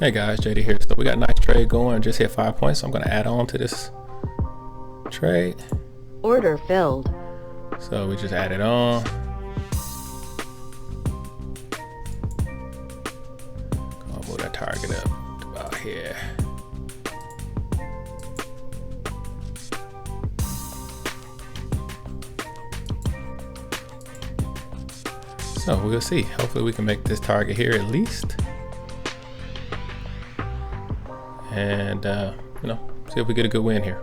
Hey guys, JD here. So we got a nice trade going, just hit 5 points. So I'm gonna add on to this trade. Order filled. So we just added on. I'll move that target up to about here. So we'll see. Hopefully we can make this target here at least. And see if we get a good win here.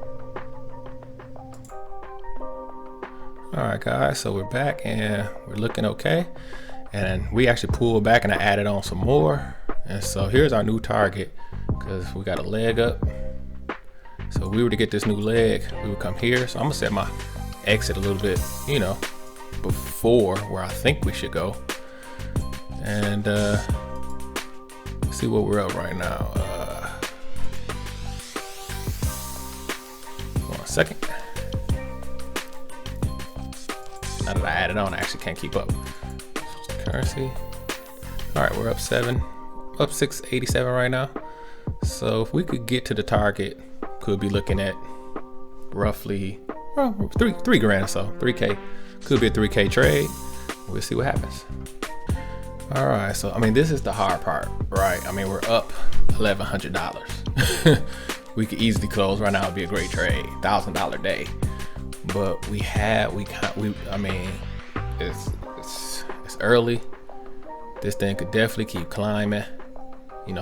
All right guys, so we're back and we're looking okay. And we actually pulled back and I added on some more. And so here's our new target because we got a leg up. So if we were to get this new leg, we would come here. So I'm gonna set my exit a little bit, before where I think we should go. And see what we're up right now. Second. Now that I added on, I actually can't keep up. Currency. All right, we're up 687 right now. So if we could get to the target, could be looking at roughly three grand or so, 3K. Could be a 3K trade. We'll see what happens. All right, so I mean, this is the hard part, right? I mean, we're up $1,100. We could easily close right now. It'd be a great trade, $1,000 day. But I mean, it's early. This thing could definitely keep climbing.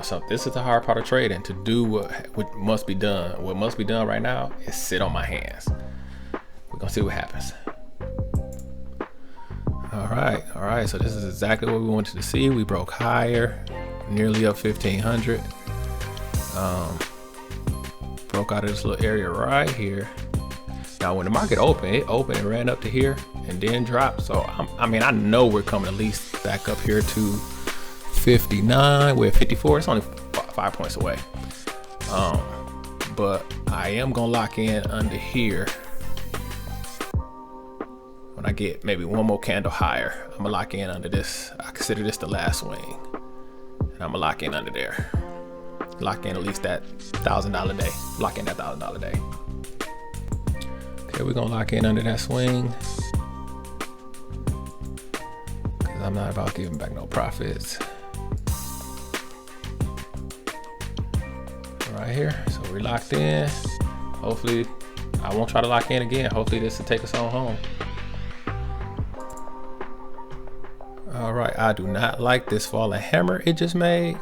So this is the hard part of trading. To do what must be done. What must be done right now is sit on my hands. We're gonna see what happens. All right. So this is exactly what we wanted to see. We broke higher, nearly up 1,500. Broke out of this little area right here. Now when the market opened, it opened and ran up to here and then dropped. So I know we're coming at least back up here to 59. We're at 54. It's only 5 points away. But I am gonna lock in under here. When I get maybe one more candle higher, I'm gonna lock in under this. I consider this the last swing, and I'm gonna lock in under there. Lock in at least that $1,000 day. Lock in that $1,000 day. Okay, we're gonna lock in under that swing. Cause I'm not about giving back no profits. Right here, so we're locked in. Hopefully, I won't try to lock in again. Hopefully this will take us on home. All right, I do not like this falling hammer it just made.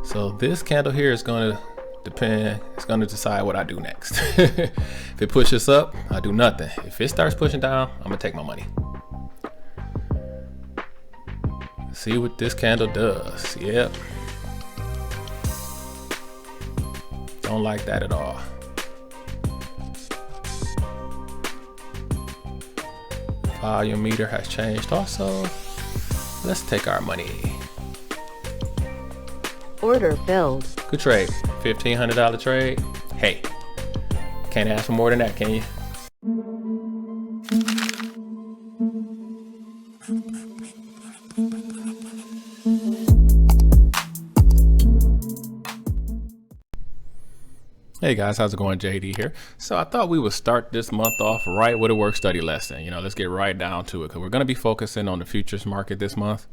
So this candle here is going to depend. It's going to decide what I do next. If it pushes up, I do nothing. If it starts pushing down, I'm gonna take my money. See what this candle does. Yep. Don't like that at all. Volume meter has changed also. Let's take our money. Order filled. Good trade. $1,500 trade. Hey, can't ask for more than that, can you? Hey guys, how's it going? JD here. So I thought we would start this month off right with a work study lesson. Let's get right down to it because we're going to be focusing on the futures market this month.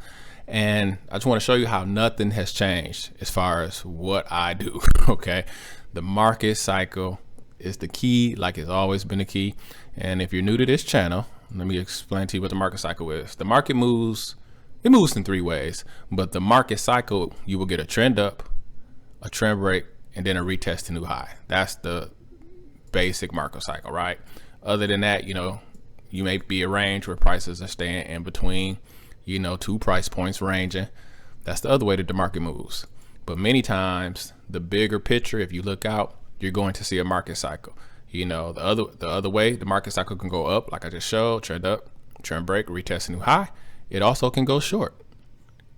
And I just want to show you how nothing has changed as far as what I do. Okay. The market cycle is the key, like it's always been the key. And if you're new to this channel, let me explain to you what the market cycle is. The market moves, it moves in 3 ways, but the market cycle, you will get a trend up, a trend break, and then a retest to new high. That's the basic market cycle, right? Other than that, you may be a range where prices are staying in between, 2 price points ranging. That's the other way that the market moves. But many times the bigger picture, if you look out, you're going to see a market cycle. The other way, the market cycle can go up, like I just showed, trend up, trend break, retest a new high. It also can go short,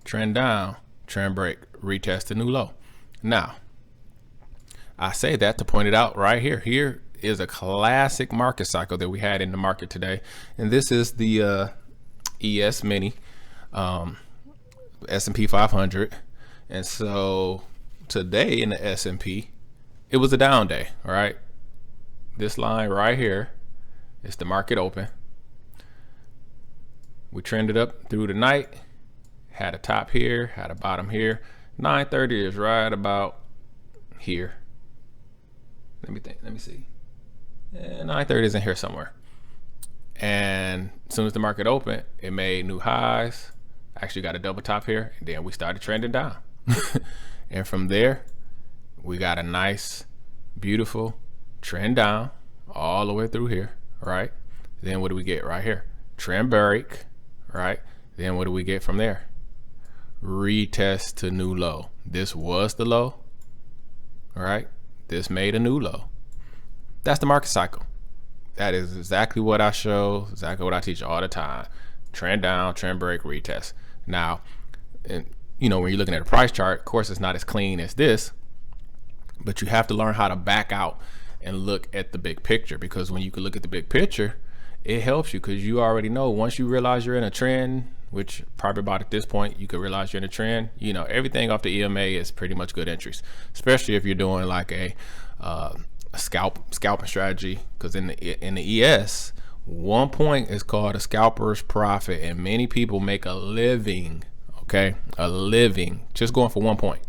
trend down, trend break, retest a new low. Now, I say that to point it out right here. Here is a classic market cycle that we had in the market today. And this is the ES mini, S&P 500. And so today in the S&P, it was a down day, all right? This line right here is the market open. We trended up through the night, had a top here, had a bottom here. 930 is right about here. Let me see. 930 is in here somewhere. And as soon as the market opened, it made new highs. Actually got a double top here, and then we started trending down. And from there, we got a nice, beautiful trend down all the way through here, right? Then what do we get right here? Trend break, right? Then what do we get from there? Retest to new low. This was the low, all right? This made a new low. That's the market cycle. That is exactly what I show, exactly what I teach all the time. Trend down, trend break, retest. Now, and you know, when you're looking at a price chart, of course, it's not as clean as this, but you have to learn how to back out and look at the big picture, because when you can look at the big picture, it helps you, because you already know once you realize you're in a trend, which probably about at this point, you could realize you're in a trend, you know, everything off the EMA is pretty much good entries, especially if you're doing like a scalping strategy, because in the ES, 1 point is called a scalper's profit, and many people make a living, okay, a living just going for 1 point.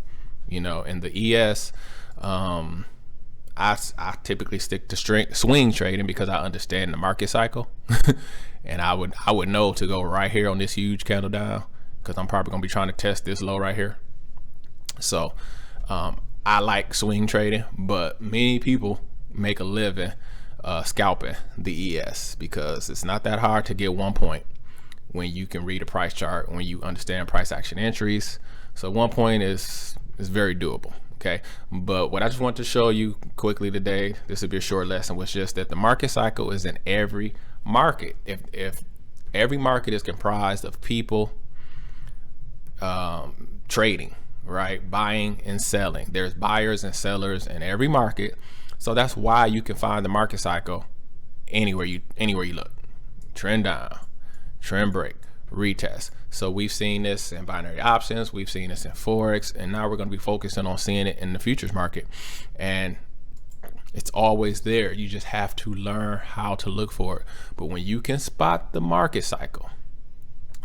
You know, in the ES, I typically stick to swing trading because I understand the market cycle, and I would know to go right here on this huge candle down, because I'm probably gonna be trying to test this low right here. So I like swing trading, but many people make a living scalping the ES, because it's not that hard to get 1 point when you can read a price chart, when you understand price action entries. So 1 point is very doable. Okay, but what I just want to show you quickly today, this will be a short lesson, was just that the market cycle is in every market. If every market is comprised of people trading, right, buying and selling, there's buyers and sellers in every market. So that's why you can find the market cycle anywhere you look. Trend down, trend break, retest. So we've seen this in binary options, we've seen this in Forex, and now we're going to be focusing on seeing it in the futures market. And it's always there. You just have to learn how to look for it. But when you can spot the market cycle,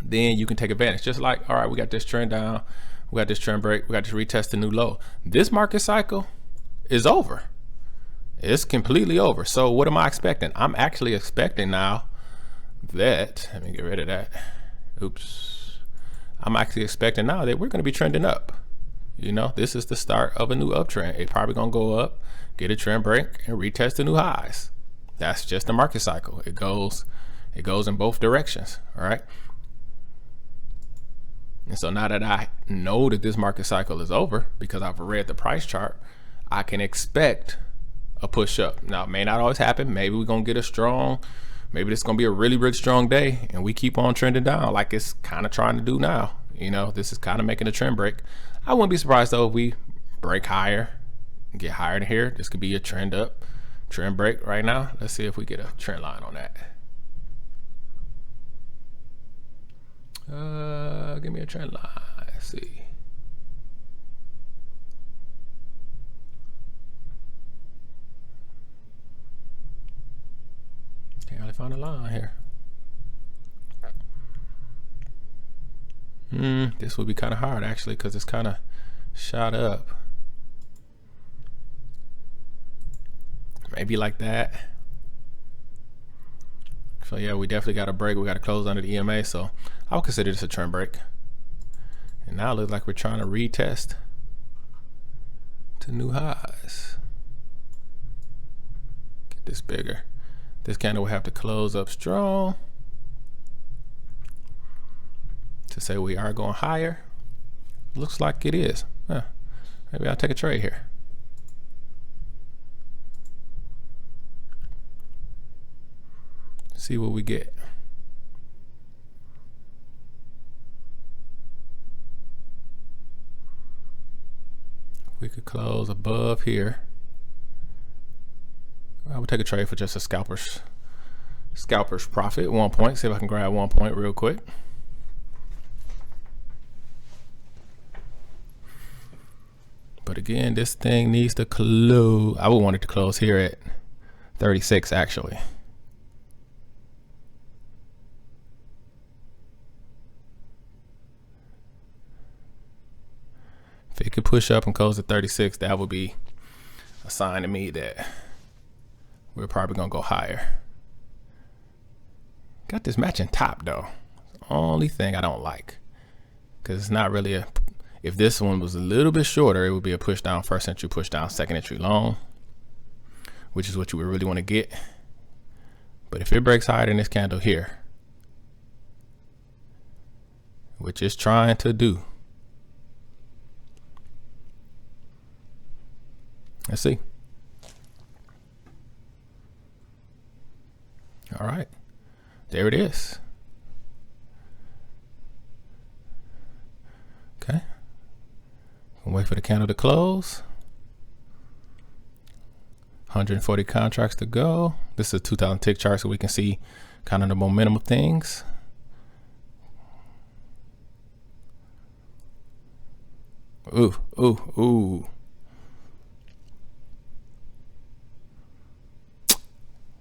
then you can take advantage. Just like, all right, we got this trend down, we got this trend break, we got this retest to new low. This market cycle is over. It's completely over. So what am I expecting? I'm actually expecting now that, let me get rid of that. Oops. I'm actually expecting now that we're going to be trending up. You know, this is the start of a new uptrend. It's probably going to go up, get a trend break, and retest the new highs. That's just the market cycle. It goes in both directions. All right. And so now that I know that this market cycle is over, because I've read the price chart, I can expect a push up. Now, it may not always happen. Maybe we're going to get a strong, maybe this is going to be a really, really strong day, and we keep on trending down like it's kind of trying to do now. You know, this is kind of making a trend break. I wouldn't be surprised though if we break higher, get higher than here. This could be a trend up, trend break right now. Let's see if we get a trend line on that. Give me a trend line. Let's see. Can't really find a line here. This would be kind of hard actually, because it's kind of shot up. Maybe like that. So yeah, we definitely got a break. We got to close under the EMA. So I would consider this a trend break. And now it looks like we're trying to retest to new highs. Get this bigger. This candle will have to close up strong to say we are going higher. Looks like it is. Maybe I'll take a trade here. See what we get. We could close above here. I would take a trade for just a scalper's profit, 1 point. See if I can grab 1 point real quick. But again, this thing needs to close. I would want it to close here at 36 actually. If it could push up and close at 36, that would be a sign to me that we're probably gonna go higher. Got this matching top though. Only thing I don't like, because it's not really a, if this one was a little bit shorter, it would be a push down first entry, push down second entry long, which is what you would really want to get. But if it breaks higher than this candle here, which it's trying to do, let's see. All right, there it is. Okay, wait for the candle to close. 140 contracts to go. This is a 2000 tick chart, so we can see kind of the momentum of things. Ooh, ooh, ooh.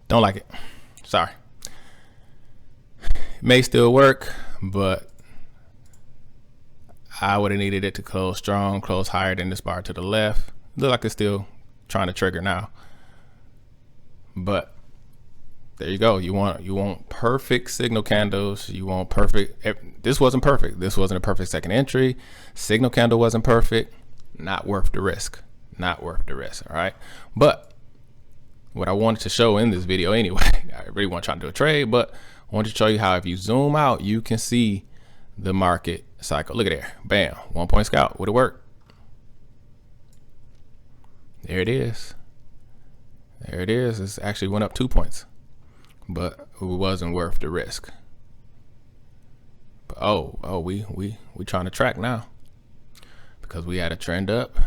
Don't like it. Sorry. It may still work, but I would have needed it to close strong, close higher than this bar to the left. Look like it's still trying to trigger now. But there you go. You want perfect signal candles. You want perfect. This wasn't perfect. This wasn't a perfect second entry. Signal candle wasn't perfect. Not worth the risk. Not worth the risk. All right. But what I wanted to show in this video anyway, I really want to try to do a trade, but I wanted to show you how if you zoom out, you can see the market cycle. Look at there. Bam. 1 point scout. Would it work? There it is. There it is. It's actually went up 2 points, but it wasn't worth the risk. But we trying to track now because we had a trend up.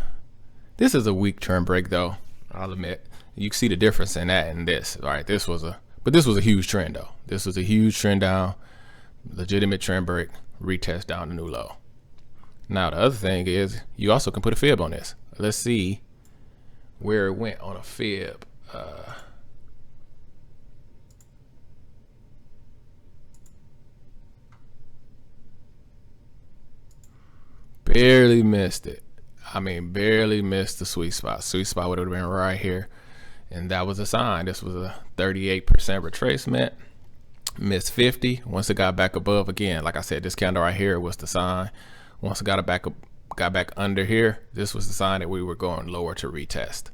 This is a weak trend break though. I'll admit. You can see the difference in that and this. All right, this was a huge trend though. This was a huge trend down, legitimate trend break, retest down to new low. Now the other thing is you also can put a fib on this. Let's see where it went on a fib. Barely missed it. I mean, barely missed the sweet spot. Sweet spot would have been right here. And that was a sign. This was a 38% retracement. Missed 50. Once it got back above again, like I said, this candle right here was the sign. Once it got back under here, this was the sign that we were going lower to retest.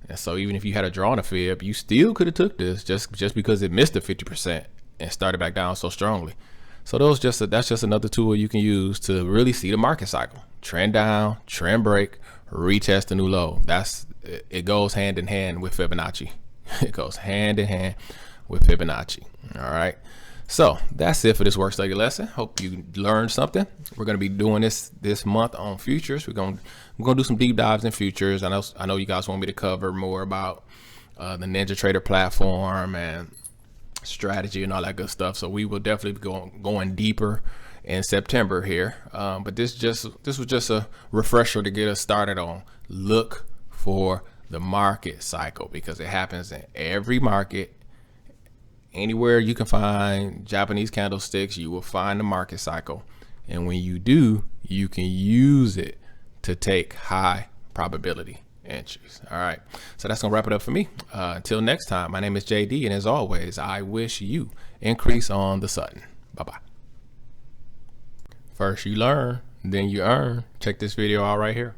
And so even if you had a draw on a fib, you still could have took this just because it missed the 50% and started back down so strongly. So that's just another tool you can use to really see the market cycle. Trend down, trend break, retest a new low. It goes hand in hand with Fibonacci. It goes hand in hand with Fibonacci. All right. So that's it for this work study lesson. Hope you learned something. We're going to be doing this month on futures. We're going to do some deep dives in futures. I know you guys want me to cover more about the Ninjatrader platform and strategy and all that good stuff. So we will definitely be going deeper in September here. But this was just a refresher to get us started on. Look for the market cycle because it happens in every market. Anywhere you can find Japanese candlesticks, you will find the market cycle. And when you do, you can use it to take high probability entries. All right. So that's going to wrap it up for me. Until next time, my name is JD. And as always, I wish you increase on the Sutton. Bye-bye. First you learn, then you earn. Check this video out right here.